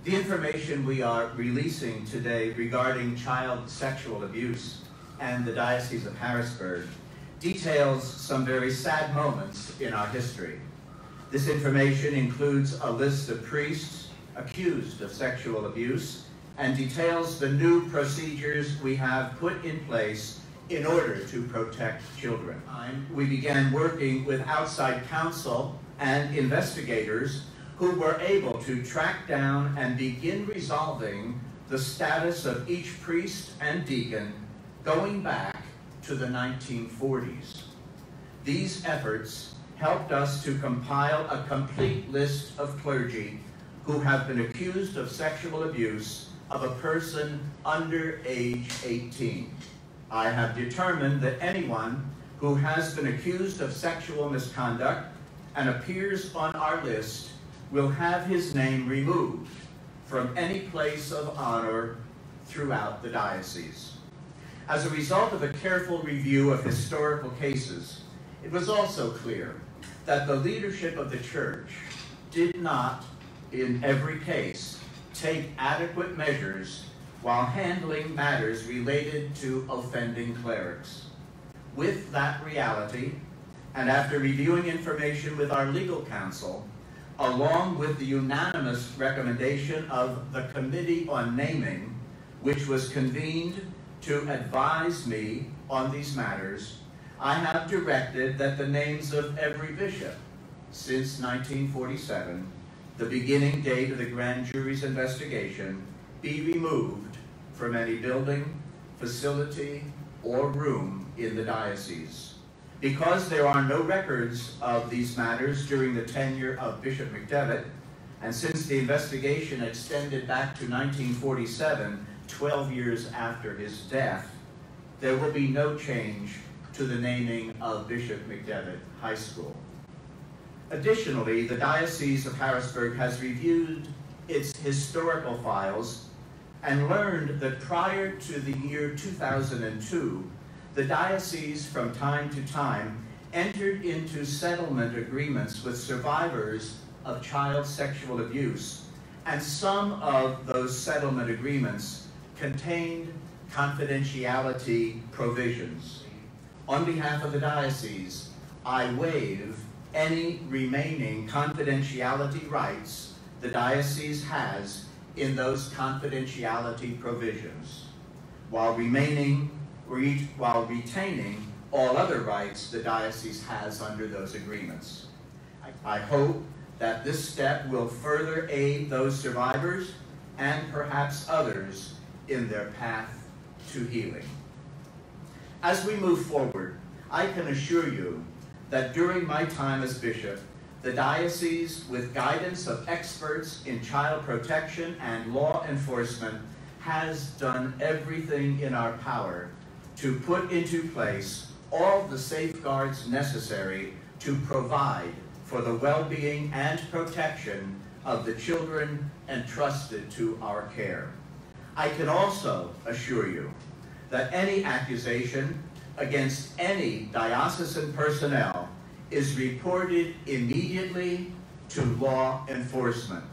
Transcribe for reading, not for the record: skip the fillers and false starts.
The information we are releasing today regarding child sexual abuse and the Diocese of Harrisburg details some very sad moments in our history. This information includes a list of priests accused of sexual abuse and details the new procedures we have put in place in order to protect children. We began working with outside counsel and investigators who were able to track down and begin resolving the status of each priest and deacon going back to the 1940s. These efforts helped us to compile a complete list of clergy who have been accused of sexual abuse of a person under age 18. I have determined that anyone who has been accused of sexual misconduct and appears on our list will have his name removed from any place of honor throughout the diocese. As a result of a careful review of historical cases, it was also clear that the leadership of the Church did not, in every case, take adequate measures while handling matters related to offending clerics. With that reality, and after reviewing information with our legal counsel, along with the unanimous recommendation of the Committee on Naming, which was convened to advise me on these matters, I have directed that the names of every bishop since 1947, the beginning date of the grand jury's investigation, be removed from any building, facility, or room in the diocese. Because there are no records of these matters during the tenure of Bishop McDevitt, and since the investigation extended back to 1947, 12 years after his death, there will be no change to the naming of Bishop McDevitt High School. Additionally, the Diocese of Harrisburg has reviewed its historical files and learned that prior to the year 2002, the diocese from time to time entered into settlement agreements with survivors of child sexual abuse, and some of those settlement agreements contained confidentiality provisions. On behalf of the diocese, I waive any remaining confidentiality rights the diocese has in those confidentiality provisions, while retaining all other rights the diocese has under those agreements. I hope that this step will further aid those survivors and perhaps others in their path to healing. As we move forward, I can assure you that during my time as bishop, the diocese, with guidance of experts in child protection and law enforcement, has done everything in our power to put into place all the safeguards necessary to provide for the well-being and protection of the children entrusted to our care. I can also assure you that any accusation against any diocesan personnel is reported immediately to law enforcement.